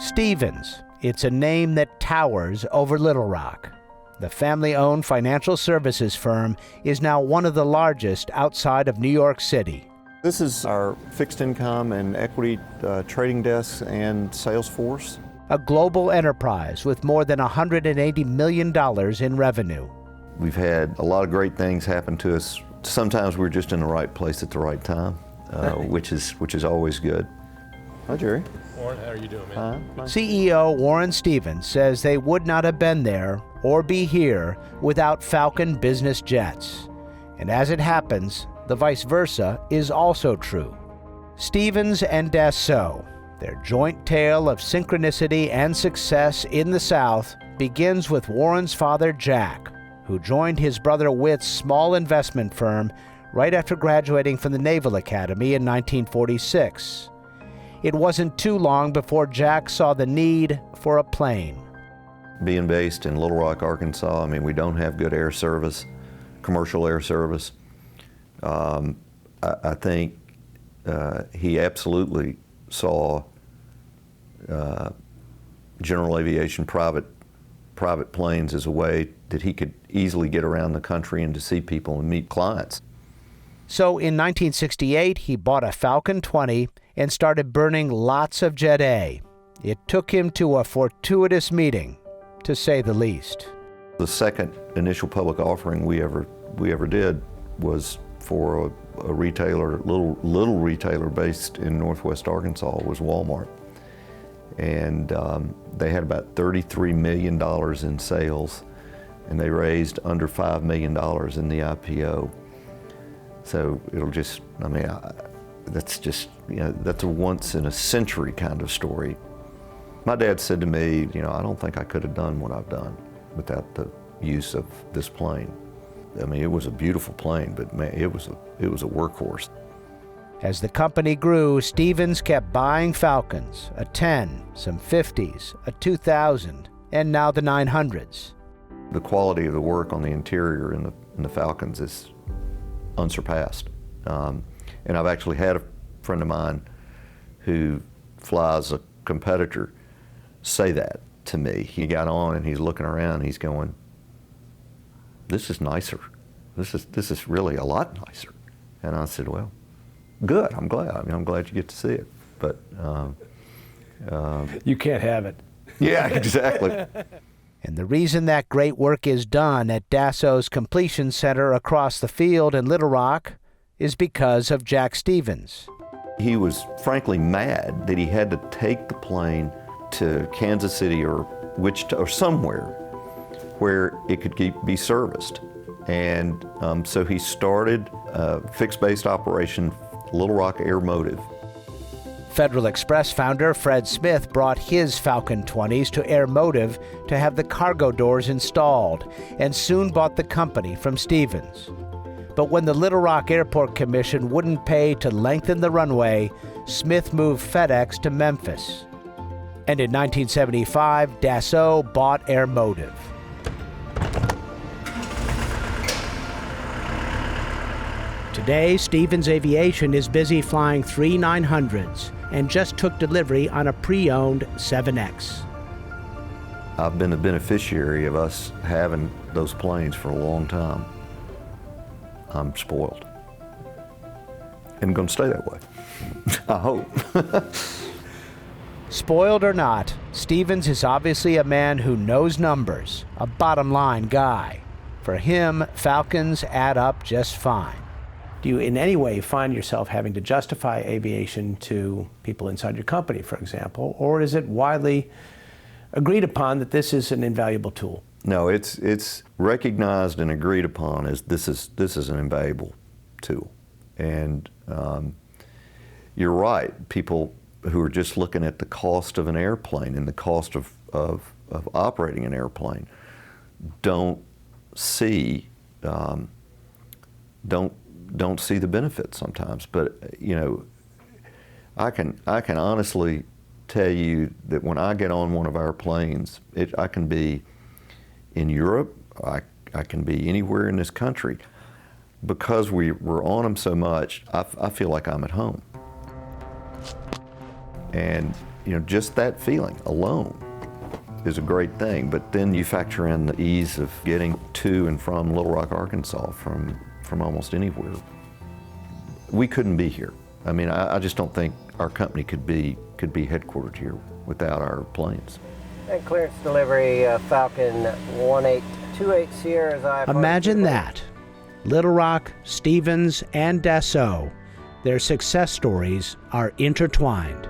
Stevens, it's a name that towers over Little Rock. The family-owned financial services firm is now one of the largest outside of New York City. This is our fixed income and equity trading desks and sales force. A global enterprise with more than $180 million in revenue. We've had a lot of great things happen to us. Sometimes we're just in the right place at the right time, which is always good. Hi, Jerry. Warren, how are you doing, man? CEO Warren Stevens says they would not have been there or be here without Falcon business jets. And as it happens, the vice versa is also true. Stevens and Dassault, their joint tale of synchronicity and success in the South, begins with Warren's father, Jack, who joined his brother Whit's small investment firm right after graduating from the Naval Academy in 1946. It wasn't too long before Jack saw the need for a plane. Being based in Little Rock, Arkansas, I mean, we don't have good air service, commercial air service. I think he absolutely saw general aviation, private planes as a way that he could easily get around the country and to see people and meet clients. So in 1968, he bought a Falcon 20 and started burning lots of Jet A. It took him to a fortuitous meeting, to say the least. The second initial public offering we ever did was for a retailer, little retailer based in Northwest Arkansas, was Walmart. And they had about $33 million in sales, and they raised under $5 million in the IPO. So it'll just, I mean, that's just, you know, that's a once in a century kind of story. My dad said to me, you know, I don't think I could have done what I've done without the use of this plane. I mean, it was a beautiful plane, but man, it was a workhorse. As the company grew, Stevens kept buying Falcons, a 10, some 50s, a 2000, and now the 900s. The quality of the work on the interior in the Falcons is unsurpassed. And I've actually had a friend of mine who flies a competitor say that to me. He got on and he's looking around and he's going, this is nicer. This is really a lot nicer. And I said, well, good, I'm glad. I mean, I'm glad you get to see it. But you can't have it. Yeah, exactly. And the reason that great work is done at Dassault's completion center across the field in Little Rock is because of Jack Stevens. He was frankly mad that he had to take the plane to Kansas City or Wichita or somewhere where it could be serviced. And so he started a fixed-based operation, Little Rock Air Motive. Federal Express founder Fred Smith brought his Falcon 20s to Air Motive to have the cargo doors installed, and soon bought the company from Stevens. But when the Little Rock Airport Commission wouldn't pay to lengthen the runway, Smith moved FedEx to Memphis. And in 1975, Dassault bought Air Motive. Today, Stevens Aviation is busy flying 3 900s and just took delivery on a pre-owned 7X. I've been a beneficiary of us having those planes for a long time. I'm spoiled. And going to stay that way, I hope. Spoiled or not, Stevens is obviously a man who knows numbers, a bottom-line guy. For him, Falcons add up just fine. Do you in any way find yourself having to justify aviation to people inside your company, for example, or is it widely agreed upon that this is an invaluable tool? No, it's recognized and agreed upon as this is an invaluable tool. And you're right, people who are just looking at the cost of an airplane and the cost of operating an airplane don't see see the benefits sometimes. But you know, I can honestly tell you that when I get on one of our planes, I can be in Europe, I can be anywhere in this country. Because we're on them so much, I feel like I'm at home. And just that feeling alone is a great thing. But then you factor in the ease of getting to and from Little Rock, Arkansas from almost anywhere. We couldn't be here. I mean, I just don't think our company could be headquartered here without our planes. And clearance delivery, Falcon 1828 Sierra's I. Imagine that. Little Rock, Stevens, and Dassault, their success stories are intertwined.